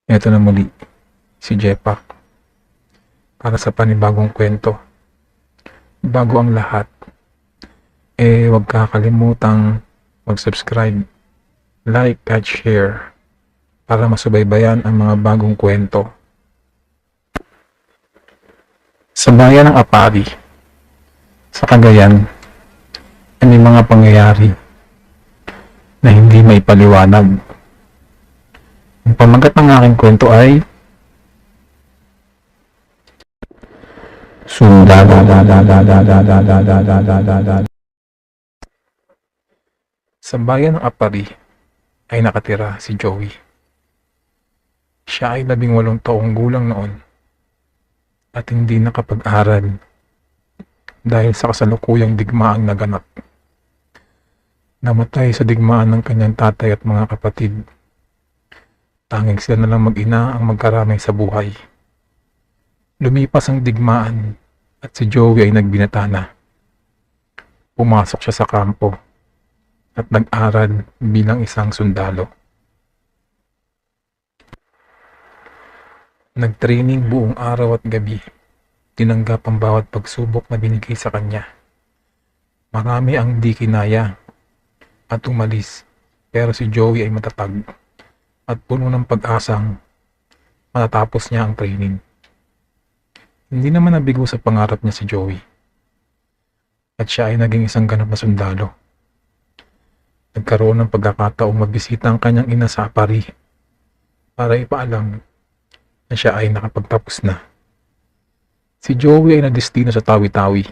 Eto na muli, si Jepak, para sa panibagong kwento. Bago ang lahat, huwag kakalimutang mag-subscribe, like at share para masubaybayan ang mga bagong kwento. Sa bayan ng Apari, sa Cagayan, ay may mga pangyayari na hindi maipaliwanag. Ang pamagat ng aking kwento ay Sundalo. Sa bayan ng Apari ay nakatira si Joey. Siya ay 18 taong gulang noon at hindi nakapag-aral dahil sa kasalukuyang digmaang naganap. Namatay sa digmaan ng kanyang tatay at mga kapatid. Tanging sila na lang mag-ina ang magkaramay sa buhay. Lumipas ang digmaan at si Joey ay nagbinata na. Pumasok siya sa kampo at nag-aral bilang isang sundalo. Nag-training buong araw at gabi. Tinanggap ang bawat pagsubok na binigay sa kanya. Marami ang di kinaya at umalis, pero si Joey ay matatag at puno ng pag-asang matatapos niya ang training. Hindi naman nabigo sa pangarap niya si Joey at siya ay naging isang ganap na sundalo. Nagkaroon ng pagkakataong mabisita ang kanyang ina sa Apari para ipaalam na siya ay nakapagtapos na. Si Joey ay nadestino sa Tawi-Tawi.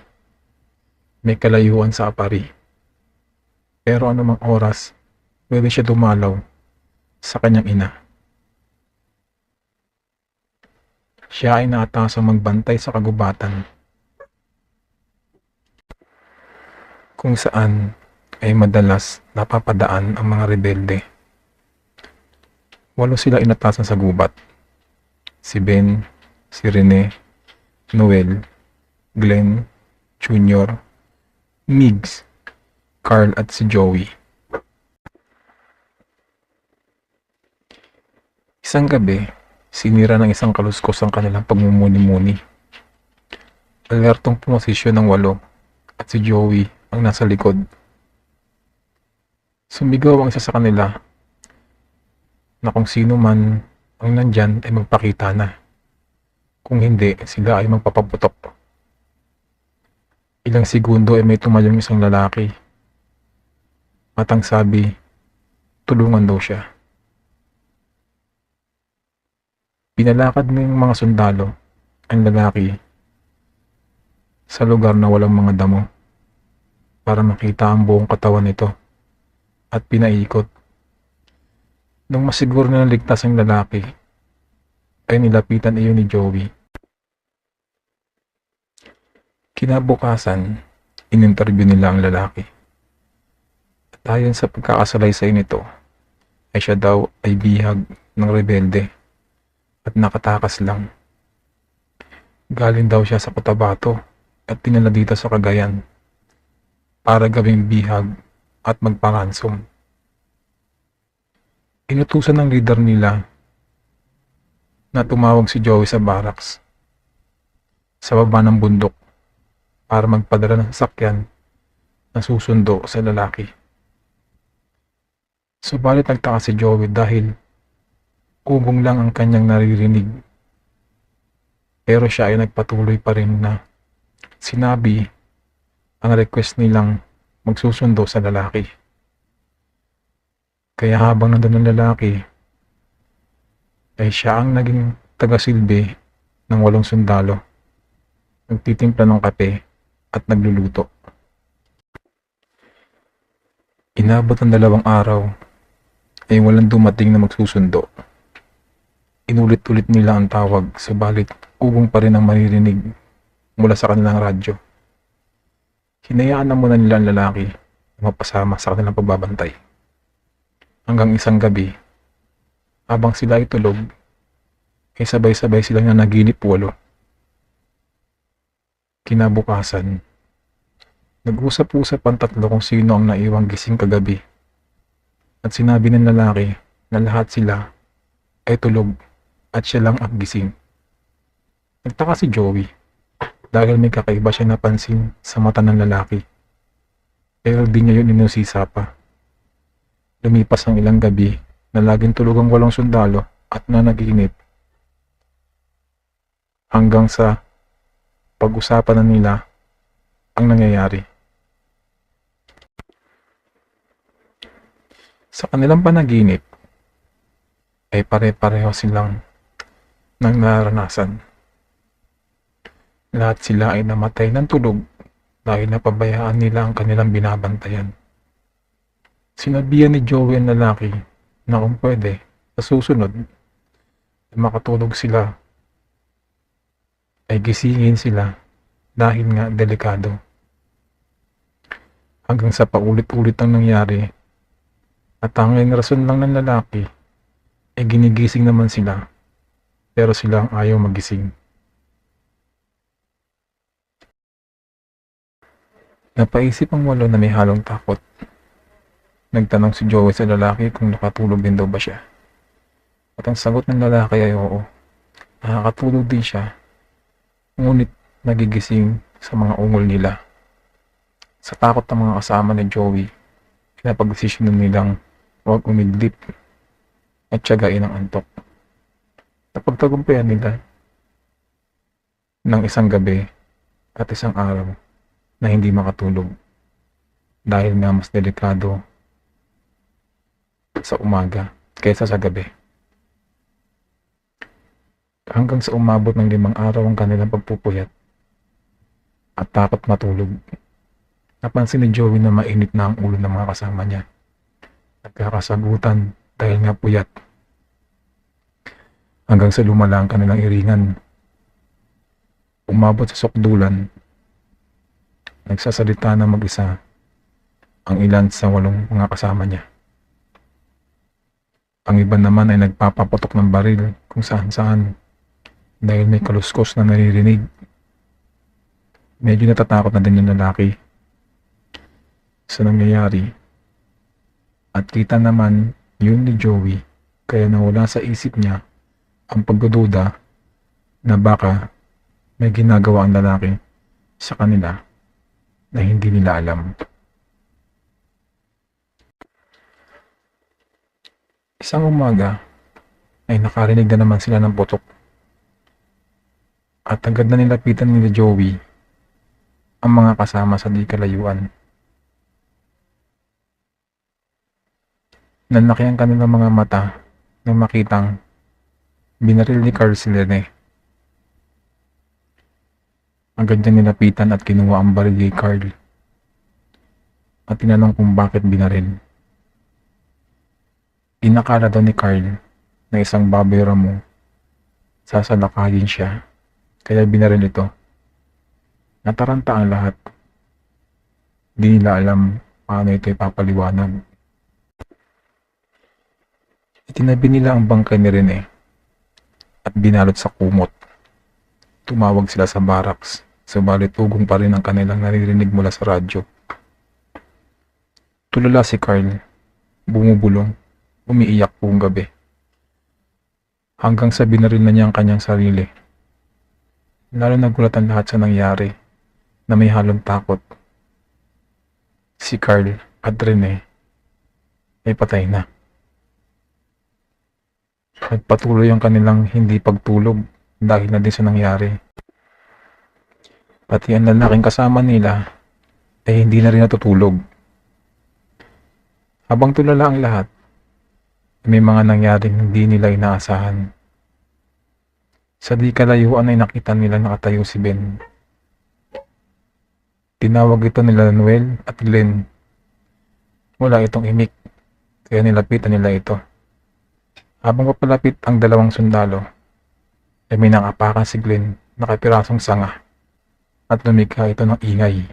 May kalayuan sa Apari. Pero anumang oras, pwede siya dumalaw sa kanyang ina. Siya ay naatasang magbantay sa kagubatan kung saan ay madalas napapadaan ang mga rebelde. 8 sila inatasan sa gubat. Si Ben, si Rene, Noel, Glenn, Junior, Migs, Carl at si Joey. Isang gabi, sinira ng isang kaluskos ang kanilang pagmumuni-muni. Alertong pumosisyon ng 8 at si Joey ang nasa likod. Sumigaw ang isa sa kanila na kung sino man ang nandyan ay magpakita na. Kung hindi, sila ay magpapaputok. Ilang segundo ay may tumayong isang lalaki. Matang sabi, tulungan daw siya. Pinalakad ng mga sundalo ang lalaki sa lugar na walang mga damo para makita ang buong katawan nito at pinaikot. Nung masiguro na ligtas ang lalaki, ay nilapitan iyon ni Joey. Kinabukasan, in-interview nila ang lalaki. At ayon sa pagkakasalaysay nito, ay siya daw ay bihag ng rebelde at nakatakas lang. Galing daw siya sa Cotabato at dinala dito sa Cagayan para gawing bihag at magparansom. Inutusan ng leader nila na tumawag si Joey sa barracks sa baba ng bundok para magpadala ng sasakyan na susundo sa lalaki. Subalit nagtaka si Joey dahil ugong lang ang kanyang naririnig. Pero siya ay nagpatuloy pa rin na sinabi ang request nilang magsusundo sa lalaki. Kaya habang nandun ang lalaki, ay siya ang naging tagasilbi ng 8 sundalo. Nagtitimpla ng kape at nagluluto. Inabot ang 2 araw ay walang dumating na magsusundo. Inulit-ulit nila ang tawag, subalit ugong pa rin ang maririnig mula sa kanilang radyo. Hinayaan na muna nila ang lalaki na mapasama sa kanilang pagbabantay. Hanggang isang gabi, habang sila ay tulog, ay sabay-sabay silang nanaginip 8. Kinabukasan, nag-usap-usap ang 3 kung sino ang naiwang gising kagabi. At sinabi ng lalaki na lahat sila ay tulog at siya lang ang gising. Nagtaka si Joey dahil may kakaiba siya napansin sa mata ng lalaki. Pero di niya yun inusisa pa. Lumipas ang ilang gabi na laging tulog ang 8 sundalo at nanaginip hanggang sa pag-usapan na nila ang nangyayari. Sa kanilang panaginip ay pare-pareho silang nang naranasan. Lahat sila ay namatay ng tulog dahil napabayaan nila ang kanilang binabantayan. Sinabihan ni Joey ang lalaki na kung pwede, sa susunod ay makatulog sila ay gisingin sila dahil nga delikado. Hanggang sa paulit-ulit ang nangyari at tanging rason lang ng lalaki ay ginigising naman sila pero sila ang ayaw magising. Napaisip ang 8 na may halong takot. Nagtanong si Joey sa lalaki kung nakatulog din daw ba siya. At ang sagot ng lalaki ay oo. Nakakatulog din siya, ngunit nagigising sa mga ungol nila. Sa takot ng mga kasama ni Joey, pinapag-desisyonan nilang huwag umidlip at tiyagain ang antok. Napagtagumpayan nila ng isang gabi at isang araw na hindi makatulog dahil nga mas delikado sa umaga kaysa sa gabi. Hanggang sa umabot ng 5 araw ang kanilang pagpupuyat at takot matulog. Napansin ni Joey na mainit na ang ulo ng mga kasama niya. Nagkakasagutan dahil nga puyat. Hanggang sa lumala ang kanilang iringan. Umabot sa sukdulan. Nagsasalita na mag-isa ang ilan sa 8 mga kasama niya. Ang iba naman ay nagpapaputok ng baril kung saan-saan dahil may kaluskos na naririnig. Medyo natatakot na din yung lalaki sa nangyayari at kita naman yun ni Joey kaya nawala sa isip niya ang pagdududa na baka may ginagawa ang lalaki sa kanila na hindi nila alam. Isang umaga ay nakarinig na naman sila ng putok at agad na nilapitan ni Joey ang mga kasama sa di kalayuan. Nanlaki ang kanilang mga mata nang makitang binaril ni Carl si Lene. Agad niya nilapitan at kinuha ang baril ni Carl at tinanong kung bakit binaril. Inakala daw ni Carl na isang baboy ramo sasalakayin siya kaya binaril ito. Nataranta ang lahat. Di nila alam paano ito ipapaliwanag. Itinabi nila ang bangkay ni Rene at binalot sa kumot. Tumawag sila sa barracks, subalit ugong pa rin ang kanilang naririnig mula sa radyo. Tulala si Carl, bumubulong, umiiyak buong gabi. Hanggang sa binaril na niya ang kanyang sarili. Lalo nagulat ang lahat sa nangyari na may halong takot. Si Carl at Rene ay patay na. Nagpatuloy ang kanilang hindi pagtulog dahil na din sa nangyari. Pati ang lalaking kasama nila ay hindi na rin natutulog. Habang tulala ang lahat, may mga nangyaring hindi nila inaasahan. Sa di kalayuan ay nakita nila nakatayo si Ben. Tinawag ito nila Noel at Glenn. Wala itong imik, kaya nilapitan nila ito. Habang papalapit ang 2 sundalo, ay may nangapakan si Glenn na kapirasong sanga at lumikha ito ng ingay.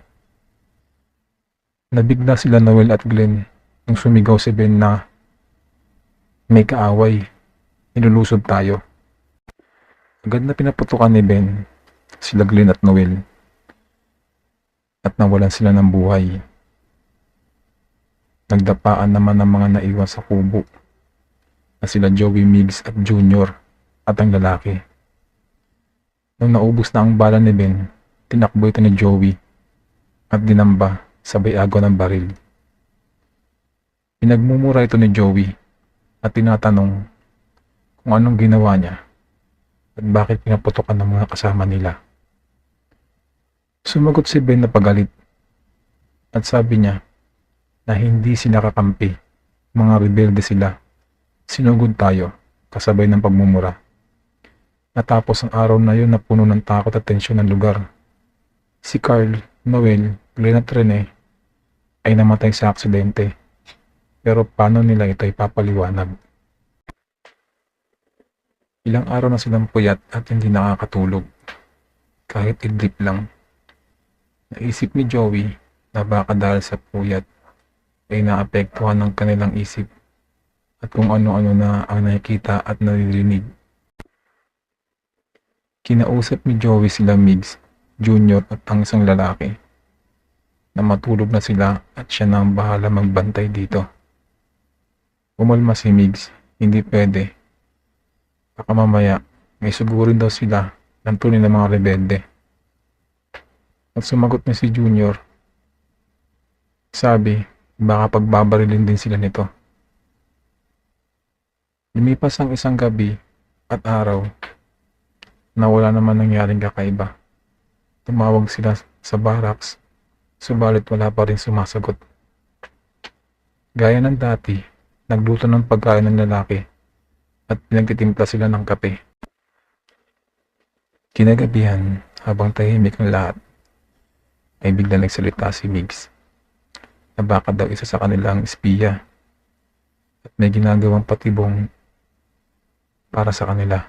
Nabigla sila Noel at Glenn nung sumigaw si Ben na may kaaway, nilulusod tayo. Agad na pinaputukan ni Ben sila Glenn at Noel at nawalan sila ng buhay. Nagdapaan naman ng mga naiwan sa kubo na sila Joey Miggs at Junior at ang lalaki. Nung naubos na ang bala ni Ben, tinakbo ito ni Joey at dinamba sabay agaw ng baril. Pinagmumura ito ni Joey at tinatanong kung anong ginawa niya at bakit pinaputokan ng mga kasama nila. Sumagot si Ben na pagalit at sabi niya na hindi sila kakampi, mga rebelde sila. Sinugod tayo kasabay ng pagmumura. Natapos ang araw na yun na puno ng takot at tensyon ng lugar. Si Carl, Noel, Glenn at Rene ay namatay sa aksidente. Pero paano nila ito ipapaliwanag? Ilang araw na silang puyat at hindi nakakatulog. Kahit idlip lang. Naisip ni Joey na baka dahil sa puyat ay naapektuhan ng kanilang isip at kung ano-ano na ang nakikita at naririnig. Kinausap ni Joey sila Migs, Junior at ang isang lalaki na matulog na sila at siya na ang bahala magbantay dito. Umalma si Migs, hindi pwede. Baka mamaya may sugurin daw sila ng tunay na mga rebelde. At sumagot na si Junior. Sabi, baka pagbabarilin din sila nito. Lumipas ang isang gabi at araw na wala naman nangyaring kakaiba. Tumawag sila sa barracks, subalit wala pa rin sumasagot. Gaya ng dati, nagluto ng pagkain ng lalaki at pinagtitimpla sila ng kape. Kinagabihan, habang tahimik ang lahat, ay bigla nagsalita si Migs na baka daw isa sa kanilang espiya at may ginagawang patibong para sa kanila.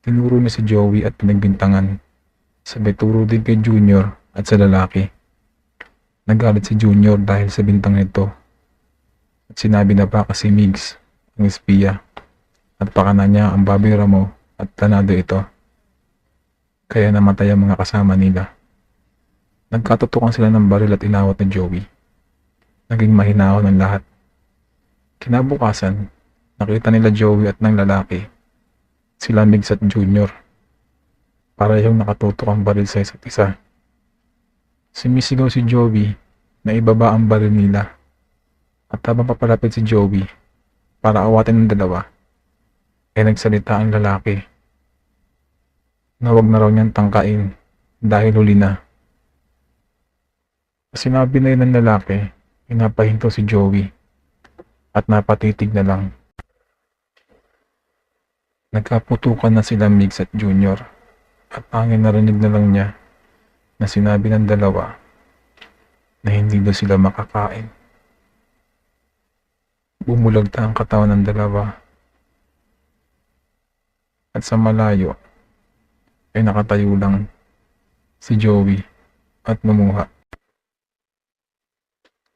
Tinuro niya si Joey at pinagbintangan, sabay turo din kay Junior at sa lalaki. Nagalit si Junior dahil sa bintang nito at sinabi na baka si Migs ang espiya at pakana niya ang babira mo at planado ito. Kaya namatay ang mga kasama nila. Nagkatutukan sila ng baril at inawat ni Joey. Naging mahinahon ang lahat. Kinabukasan, nakita nila Joey at ng lalaki, sila Migs at Junior. Parehong nakatutok ang baril sa isa't isa. Sumisigaw si Joey na ibaba ang baril nila. At habang papalapit si Joey para awatin ng dalawa, ay nagsalita ang lalaki na wag na raw niyang tangkain dahil huli na. Sinabi na yun ng lalaki, pinapahinto si Joey at napatitig na lang. Nagkaputukan na sila Migs at Junior at tanging narinig na lang niya na sinabi ng dalawa na hindi daw sila makakain. Bumulagta ang katawan ng dalawa at sa malayo ay nakatayo lang si Joey at lumuha.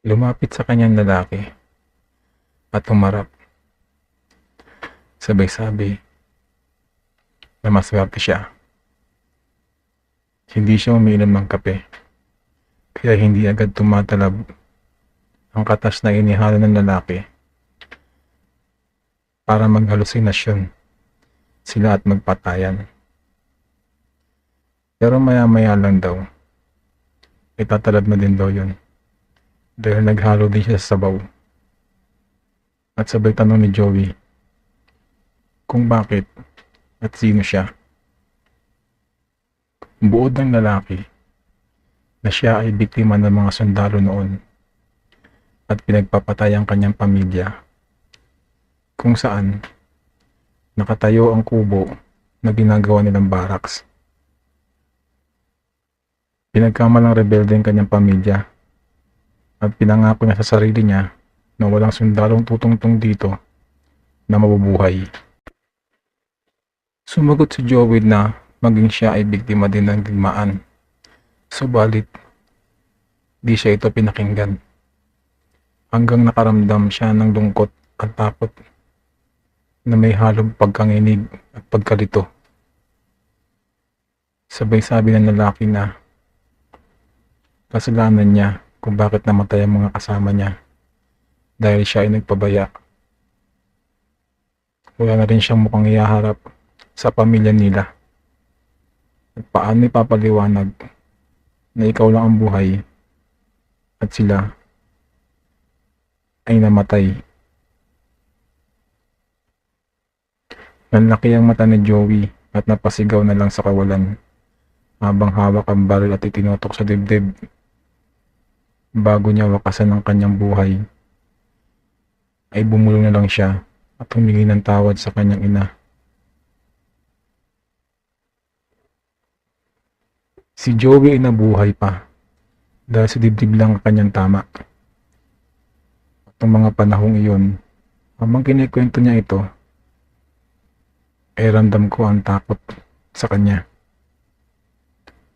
Lumapit sa kanyang lalaki at humarap. Sabay sabi na maswerte siya. Hindi siya umiinom ng kape, kaya hindi agad tumatalab ang katas na inihalo ng lalaki para maghalusinasyon sila at magpatayan. Pero maya-maya lang daw, itatalab na din daw yun dahil naghalo din siya sa sabaw. At sabay tanong ni Joey kung bakit at sino siya. Buod ng lalaki na siya ay biktima ng mga sundalo noon at pinagpapatay ang kanyang pamilya, kung saan nakatayo ang kubo na ginagawa nilang barracks. Pinagkamalang rebelde ang kanyang pamilya at pinangako niya sa sarili niya na walang sundalong tutungtong dito na mabubuhay. Sumagot si Joey na maging siya ay biktima din ng digmaan. Subalit, di siya ito pinakinggan. Hanggang nakaramdam siya ng lungkot at takot na may halong pagkanginig at pagkalito. Sabay sabi ng lalaki na kasalanan niya kung bakit namatay ang mga kasama niya dahil siya ay nagpabaya. Wala na rin siyang mukhang ihaharap sa pamilya nila. At paano ipapaliwanag na ikaw lang ang buhay at sila ay namatay? Nanlaki ang mata ni Joey at napasigaw na lang sa kawalan habang hawak ang baril at itinutok sa dibdib. Bago niya wakasan ang kanyang buhay, ay bumulong na lang siya at humingi ng tawad sa kanyang ina. Si Joey ay nabuhay pa dahil sa dibdib lang ang kanyang tama. At ang mga panahong iyon, habang kinikwento niya ito, ay ramdam ko ang takot sa kanya.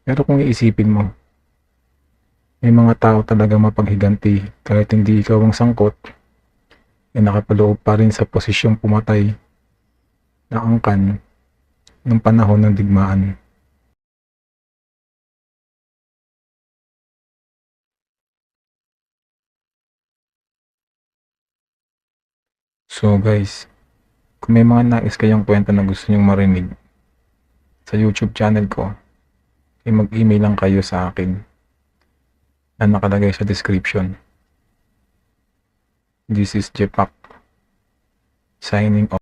Pero kung iisipin mo, may mga tao talaga mapaghiganti kahit hindi ikaw ang sangkot, ay nakapaloob pa rin sa posisyong pumatay na angkan ng panahon ng digmaan. So guys, kung may mga nais kayong kwento na gusto nyong marinig sa YouTube channel ko, ay mag-email lang kayo sa akin na nakalagay sa description. This is Jepak signing off.